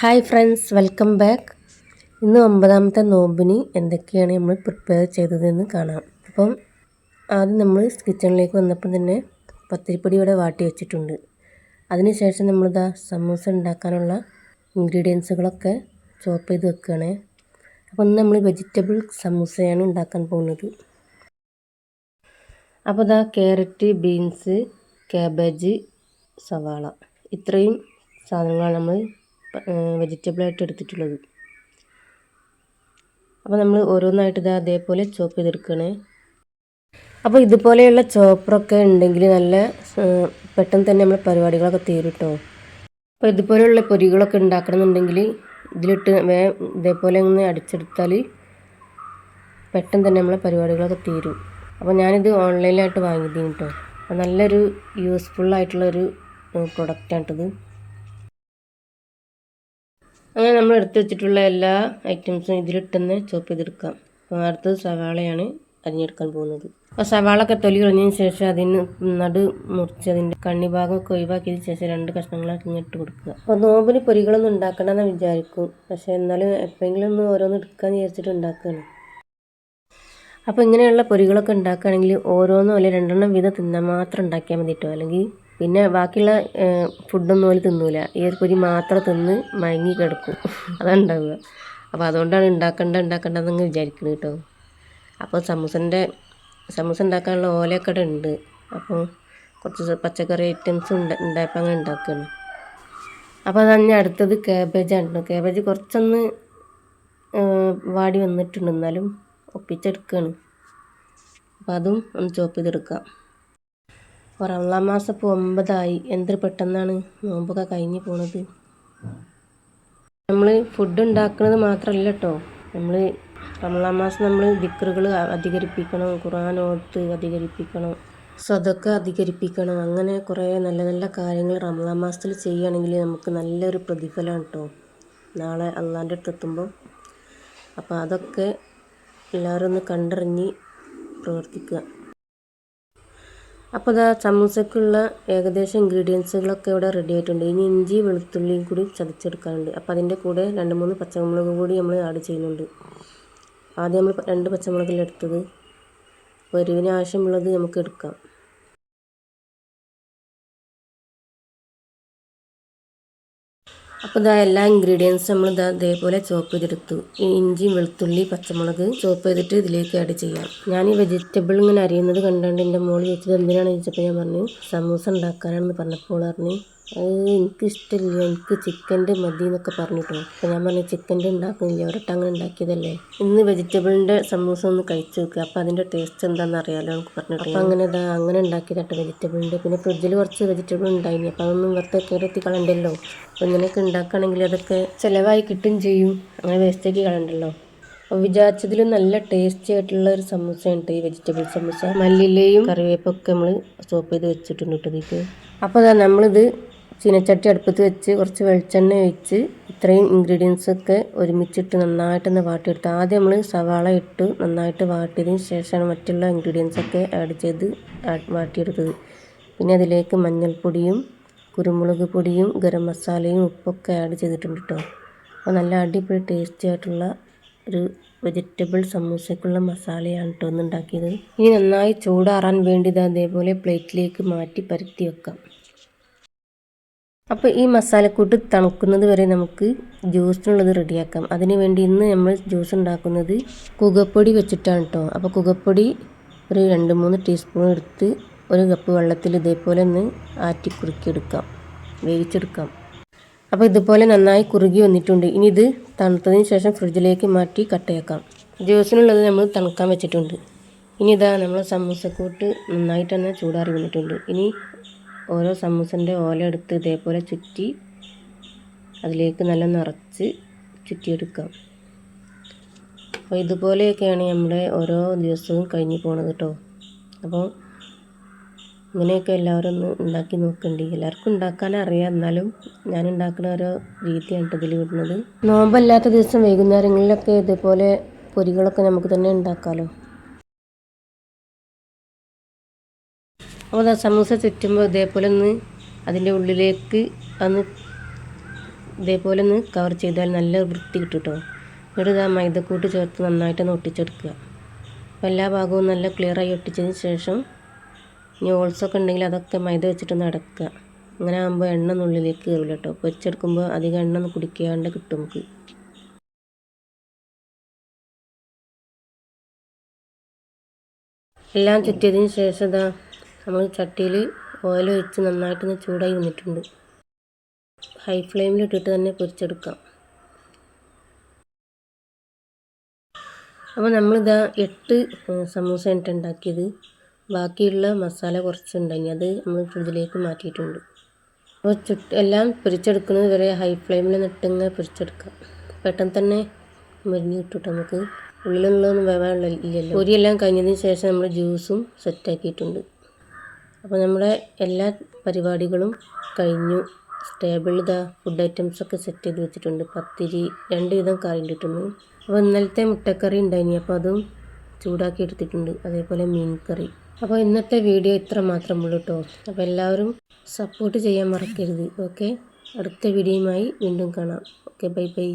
Hi friends, welcome back. ഇന്ന് 9ാമത്തെ നോമ്പിന് എന്തൊക്കെയാണ് നമ്മൾ പ്രിപ്പയർ ചെയ്തതെന്ന് കാണാം. അപ്പം ആദ്യം നമ്മൾ കിച്ചണിലേക്ക് വന്നപ്പം തന്നെ പത്തിരിപ്പൊടി ഇവിടെ വാട്ടി വെച്ചിട്ടുണ്ട്. അതിനുശേഷം നമ്മളിതാ സമൂസ ഉണ്ടാക്കാനുള്ള ഇൻഗ്രീഡിയൻസുകളൊക്കെ ചോപ്പ് ചെയ്ത് വെക്കുകയാണ്. അപ്പോൾ ഇന്ന് നമ്മൾ വെജിറ്റബിൾ സമൂസയാണ് ഉണ്ടാക്കാൻ പോകുന്നത്. അപ്പോൾ ഇതാ ക്യാരറ്റ്, ബീൻസ്, ക്യാബേജ്, സവാള ഇത്രയും സാധനങ്ങളാണ് നമ്മൾ വെജിറ്റബിളായിട്ട് എടുത്തിട്ടുള്ളത്. അപ്പോൾ നമ്മൾ ഓരോന്നായിട്ട് ഇതാ അതേപോലെ ചോപ്പ് ചെയ്തെടുക്കണേ. അപ്പോൾ ഇതുപോലെയുള്ള ചോപ്പറൊക്കെ ഉണ്ടെങ്കിൽ നല്ല പെട്ടെന്ന് തന്നെ നമ്മൾ പരിപാടികളൊക്കെ തീരും കേട്ടോ. അപ്പോൾ ഇതുപോലെയുള്ള പൊരികളൊക്കെ ഉണ്ടാക്കണമെന്നുണ്ടെങ്കിൽ ഇതിലിട്ട് ഇതേപോലെ ഒന്ന് അടിച്ചെടുത്താൽ പെട്ടെന്ന് തന്നെ നമ്മളെ പരിപാടികളൊക്കെ തീരും. അപ്പോൾ ഞാനിത് ഓൺലൈനിലായിട്ട് വാങ്ങിയതാണ് കേട്ടോ. അപ്പോൾ നല്ലൊരു യൂസ്ഫുള്ളായിട്ടുള്ളൊരു പ്രൊഡക്റ്റാണിട്ടത്. അങ്ങനെ നമ്മൾ എടുത്ത് വെച്ചിട്ടുള്ള എല്ലാ ഐറ്റംസും ഇതിലിട്ടെന്ന് ചോപ്പ് ചെയ്തെടുക്കാം. അപ്പോൾ അടുത്തത് സവാളയാണ് അരിഞ്ഞെടുക്കാൻ പോകുന്നത്. അപ്പോൾ സവാളൊക്കെ തൊലി കളഞ്ഞതിന് ശേഷം അതിന് നടു മുറിച്ച് അതിൻ്റെ കണ്ണി ഭാഗമൊക്കെ ഒഴിവാക്കിയതിന് ശേഷം 2 കഷ്ണങ്ങളാക്കി ഇട്ട് കൊടുക്കുക. അപ്പോൾ നോമ്പിന് പൊരികളൊന്നും ഉണ്ടാക്കണമെന്ന് വിചാരിക്കും, പക്ഷേ എന്നാലും എപ്പോഴെങ്കിലും ഒന്ന് ഓരോന്ന് എടുക്കാമെന്ന് വിചാരിച്ചിട്ട് ഉണ്ടാക്കുകയാണ്. അപ്പോൾ ഇങ്ങനെയുള്ള പൊരികളൊക്കെ ഉണ്ടാക്കുകയാണെങ്കിൽ ഓരോന്നോ അല്ലെങ്കിൽ 2 വീതം തിന്നാൻ മാത്രം ഉണ്ടാക്കിയാൽ മതി കേട്ടോ. അല്ലെങ്കിൽ പിന്നെ ബാക്കിയുള്ള ഫുഡൊന്നും ഓല് തിന്നൂല. ഈ ഒരു പൊരി മാത്രം തിന്ന് മയങ്ങി കിടക്കും, അതാണ് ഉണ്ടാവുക. അപ്പോൾ അതുകൊണ്ടാണ് ഉണ്ടാക്കണ്ടെന്നങ്ങ് വിചാരിക്കുന്നത് കേട്ടോ. അപ്പോൾ സമൂസ ഉണ്ടാക്കാനുള്ള ഓലയൊക്കെ ഇവിടെ ഉണ്ട്. അപ്പോൾ കുറച്ച് പച്ചക്കറി ഐറ്റംസ് ഉണ്ടായപ്പോൾ അങ്ങനെ ഉണ്ടാക്കുകയാണ്. അപ്പോൾ അതന്നെ അടുത്തത് ക്യാബേജാണ് കേട്ടോ. ക്യാബേജ് കുറച്ചൊന്ന് വാടി വന്നിട്ടുണ്ട്, എന്നാലും ഒപ്പിച്ചെടുക്കുകയാണ്. അപ്പോൾ അതും ഒന്ന് ചോപ്പ് ചെയ്തെടുക്കാം. അപ്പോൾ റമളാൻ മാസം ഇപ്പോൾ 9 എന്തൊരു പെട്ടെന്നാണ് നോമ്പൊക്കെ കഴിഞ്ഞ് പോണത്. നമ്മൾ ഫുഡ് ഉണ്ടാക്കുന്നത് മാത്രമല്ല കേട്ടോ, നമ്മൾ റമളാൻ മാസം നമ്മൾ ദിക്റുകൾ അധികരിപ്പിക്കണം, ഖുർആൻ ഓത്ത് അധികരിപ്പിക്കണം, സദഖ അധികരിപ്പിക്കണം. അങ്ങനെ കുറേ നല്ല നല്ല കാര്യങ്ങൾ റമളാൻ മാസത്തിൽ ചെയ്യുകയാണെങ്കിൽ നമുക്ക് നല്ലൊരു പ്രതിഫലമാണ് കേട്ടോ നാളെ അള്ളാൻ്റെ അടുത്ത് എത്തുമ്പോൾ. അപ്പോൾ അതൊക്കെ എല്ലാവരും ഒന്ന് കണ്ടറിഞ്ഞ് പ്രവർത്തിക്കുക. അപ്പോൾ ഇതാ സമൂസക്കുള്ള ഏകദേശം ഇൻഗ്രീഡിയൻസുകളൊക്കെ ഇവിടെ റെഡി ആയിട്ടുണ്ട്. ഇനി ഇഞ്ചി വെളുത്തുള്ളിയും കൂടി ചതച്ചെടുക്കാനുണ്ട്. അപ്പോൾ അതിൻ്റെ കൂടെ 2-3 പച്ചമുളക് കൂടി നമ്മൾ ആഡ് ചെയ്യുന്നുണ്ട്. ആദ്യം നമ്മൾ 2 പച്ചമുളകല്ലേ എടുത്തത്. അപ്പോൾ എരിവിന് ആവശ്യമുള്ളത് നമുക്ക് എടുക്കാം. അപ്പോൾ ഇതാ എല്ലാ ഇൻഗ്രീഡിയൻസും നമ്മൾ ഇതേപോലെ ചോപ്പ് ചെയ്തെടുത്തു. ഇഞ്ചി, വെളുത്തുള്ളി, പച്ചമുളക് ചോപ്പ് ചെയ്തിട്ട് ഇതിലേക്ക് ആഡ് ചെയ്യാം. ഞാൻ ഈ വെജിറ്റബിൾ ഇങ്ങനെ അരിയുന്നത് കണ്ടാണ്ട് എൻ്റെ മോള് ചോദിച്ചത് എന്തിനാണെന്ന് ചോദിച്ചപ്പോൾ ഞാൻ പറഞ്ഞു സമൂസ ഉണ്ടാക്കാനാണെന്ന് പറഞ്ഞപ്പോൾ പറഞ്ഞു എനിക്കിഷ്ടമില്ല, എനിക്ക് ചിക്കൻ്റെ മതി എന്നൊക്കെ പറഞ്ഞിട്ടോ. അപ്പോൾ ഞാൻ പറഞ്ഞു ചിക്കൻ്റെ ഉണ്ടാക്കുന്നില്ല, ഒരട്ടം അങ്ങനെ ഉണ്ടാക്കിയതല്ലേ, ഇന്ന് വെജിറ്റബിളിൻ്റെ സമൂസ ഒന്ന് കഴിച്ച് നോക്കുക, അപ്പോൾ അതിൻ്റെ ടേസ്റ്റ് എന്താണെന്ന് അറിയാമല്ലോ എനിക്ക് പറഞ്ഞിട്ട്. അപ്പോൾ അങ്ങനെ ഉണ്ടാക്കിയതാട്ടോ വെജിറ്റബിളിൻ്റെ. പിന്നെ ഫ്രിഡ്ജിൽ കുറച്ച് വെജിറ്റബിൾ ഉണ്ടായിനി, അപ്പോൾ അതൊന്നും വെറുതെ കയറി കളണ്ടല്ലോ. അപ്പോൾ ഇങ്ങനെയൊക്കെ ഉണ്ടാക്കുകയാണെങ്കിൽ അതൊക്കെ ചിലവായി കിട്ടും ചെയ്യും, അങ്ങനെ വേസ്റ്റേക്ക് കളണ്ടല്ലോ. അപ്പോൾ വിചാരിച്ചതിലും നല്ല ടേസ്റ്റി ആയിട്ടുള്ള ഒരു സമൂസയാണ് ഈ വെജിറ്റബിൾ സമൂസ. മല്ലിയിലയും കറിവേപ്പൊക്കെ നമ്മൾ ചോപ്പ് ചെയ്ത് വെച്ചിട്ടുണ്ട് കേട്ടോ. അപ്പോൾ നമ്മളിത് ചീനച്ചട്ടി അടുപ്പത്ത് വെച്ച് കുറച്ച് വെളിച്ചെണ്ണ ഒഴിച്ച് ഇത്രയും ഇൻഗ്രീഡിയൻസൊക്കെ ഒരുമിച്ചിട്ട് നന്നായിട്ടൊന്ന് വാട്ടിയെടുത്ത് ആദ്യം നമ്മൾ സവാള ഇട്ട് നന്നായിട്ട് വാട്ടിയതിന് ശേഷമാണ് മറ്റുള്ള ഇൻഗ്രീഡിയൻസൊക്കെ ആഡ് ചെയ്ത് വാട്ടിയെടുത്തത്. പിന്നെ അതിലേക്ക് മഞ്ഞൾപ്പൊടിയും കുരുമുളക് പൊടിയും ഗരം മസാലയും ഉപ്പൊക്കെ ആഡ് ചെയ്തിട്ടുണ്ട് കേട്ടോ. അപ്പോൾ നല്ല അടിപൊളി ടേസ്റ്റി ആയിട്ടുള്ള ഒരു വെജിറ്റബിൾ സമൂസയ്ക്കുള്ള മസാലയാണ് കേട്ടോ ഒന്ന് ഉണ്ടാക്കിയത്. ഇനി നന്നായി ചൂടാറാൻ വേണ്ടി അതേപോലെ പ്ലേറ്റിലേക്ക് മാറ്റി പരത്തി വെക്കാം. അപ്പോൾ ഈ മസാലക്കൂട്ട് തണുക്കുന്നത് വരെ നമുക്ക് ജ്യൂസിനുള്ളത് റെഡിയാക്കാം. അതിന് വേണ്ടി ഇന്ന് നമ്മൾ ജ്യൂസ് ഉണ്ടാക്കുന്നത് കുകപ്പൊടി വെച്ചിട്ടാണ് കേട്ടോ. അപ്പോൾ കുകപ്പൊടി ഒരു 2-3 ടീസ്പൂൺ എടുത്ത് 1 കപ്പ് വെള്ളത്തിൽ ഇതേപോലെ ഒന്ന് ആറ്റി കുറുക്കിയെടുക്കാം, വേവിച്ചെടുക്കാം. അപ്പോൾ ഇതുപോലെ നന്നായി കുറുകി വന്നിട്ടുണ്ട്. ഇനി ഇത് തണുത്തതിന് ശേഷം ഫ്രിഡ്ജിലേക്ക് മാറ്റി കട്ടയാക്കാം. ജ്യൂസിനുള്ളത് നമ്മൾ തണുക്കാൻ വെച്ചിട്ടുണ്ട്. ഇനി ഇതാ നമ്മൾ സമൂസക്കൂട്ട് നന്നായിട്ട് തന്നെ ചൂടാറി വന്നിട്ടുണ്ട്. ഇനി ഓരോ സമൂസൻ്റെ ഓല എടുത്ത് ഇതേപോലെ ചുറ്റി അതിലേക്ക് നല്ല നിറച്ച് ചുറ്റിയെടുക്കാം. അപ്പോൾ ഇതുപോലെയൊക്കെയാണ് നമ്മുടെ ഓരോ ദിവസവും കഴിഞ്ഞ് പോണത് കേട്ടോ. അപ്പോൾ ഇങ്ങനെയൊക്കെ എല്ലാവരും ഒന്ന് ഉണ്ടാക്കി നോക്കണ്ടി. എല്ലാവർക്കും ഉണ്ടാക്കാൻ അറിയാം, എന്നാലും ഞാൻ ഉണ്ടാക്കുന്ന ഓരോ രീതിയാണ് ഇതിൽ വിടുന്നത്. നോമ്പല്ലാത്ത ദിവസം വൈകുന്നേരങ്ങളിലൊക്കെ ഇതേപോലെ പൊരികളൊക്കെ നമുക്ക് തന്നെ ഉണ്ടാക്കാമല്ലോ. അപ്പോൾ സമൂസ ചുറ്റുമ്പോൾ ഇതേപോലെ ഒന്ന് അതിൻ്റെ ഉള്ളിലേക്ക് ഒന്ന് ഇതേപോലെ ഒന്ന് കവർ ചെയ്താൽ നല്ല വൃത്തി കിട്ടും കേട്ടോ. എന്നിട്ട് ഇതാ മൈദക്കൂട്ട് ചേർത്ത് നന്നായിട്ടൊന്ന് ഒട്ടിച്ചെടുക്കുക. അപ്പോൾ എല്ലാ ഭാഗവും നല്ല ക്ലിയറായി ഒട്ടിച്ചതിന് ശേഷം ഇനി ഹോൾസൊക്കെ ഉണ്ടെങ്കിൽ അതൊക്കെ മൈദ വെച്ചിട്ടൊന്ന് അടക്കുക. അങ്ങനെ ആകുമ്പോൾ എണ്ണ ഉള്ളിലേക്ക് കയറില്ല കേട്ടോ. പൊരിച്ചെടുക്കുമ്പോൾ അധികം എണ്ണ ഒന്ന് കുടിക്കാണ്ട് കിട്ടും നമുക്ക്. എല്ലാം ചുറ്റിയതിന് ശേഷം ഇതാ നമ്മൾ ചട്ടിയിൽ ഓയിൽ ഒഴിച്ച് നന്നായിട്ടൊന്ന് ചൂടായി വന്നിട്ടുണ്ട്. ഹൈ ഫ്ലെയിമിലിട്ടിട്ട് തന്നെ പൊരിച്ചെടുക്കാം. അപ്പോൾ നമ്മളിതാ 8 സമൂസ ആണ് ഉണ്ടാക്കിയത്. ബാക്കിയുള്ള മസാല കുറച്ചുണ്ടായി, അത് നമ്മൾ ഫ്രിഡ്ജിലേക്ക് മാറ്റിയിട്ടുണ്ട്. അപ്പോൾ എല്ലാം പൊരിച്ചെടുക്കുന്നത് വരെ ഹൈ ഫ്ലെയിമിൽ നിന്നിട്ടിങ്ങനെ പൊരിച്ചെടുക്കാം. പെട്ടെന്ന് തന്നെ മുരിഞ്ഞ് കിട്ടും നമുക്ക്. ഉള്ളിലുള്ളതൊന്നും ഇല്ലല്ലോ. പൊരിയെല്ലാം കഴിഞ്ഞതിന് ശേഷം നമ്മൾ ജ്യൂസും സെറ്റാക്കിയിട്ടുണ്ട്. അപ്പോൾ നമ്മുടെ എല്ലാ പരിപാടികളും കഴിഞ്ഞു. ടേബിളിൽ ഇതാ ഫുഡ് ഐറ്റംസൊക്കെ സെറ്റ് ചെയ്ത് വെച്ചിട്ടുണ്ട്. പത്തിരി 2 വിധം കറി ഇട്ടിട്ടുണ്ട്. അപ്പോൾ ഇന്നലത്തെ മുട്ടക്കറി ഉണ്ടായിനി, അപ്പോൾ അതും ചൂടാക്കി എടുത്തിട്ടുണ്ട്. അതേപോലെ മീൻ കറി. അപ്പോൾ ഇന്നത്തെ വീഡിയോ ഇത്ര മാത്രമുള്ളൂ കേട്ടോ. അപ്പോൾ എല്ലാവരും സപ്പോർട്ട് ചെയ്യാൻ മറക്കരുത്. ഓക്കെ, അടുത്ത വീഡിയോയുമായി വീണ്ടും കാണാം. Okay, bye bye.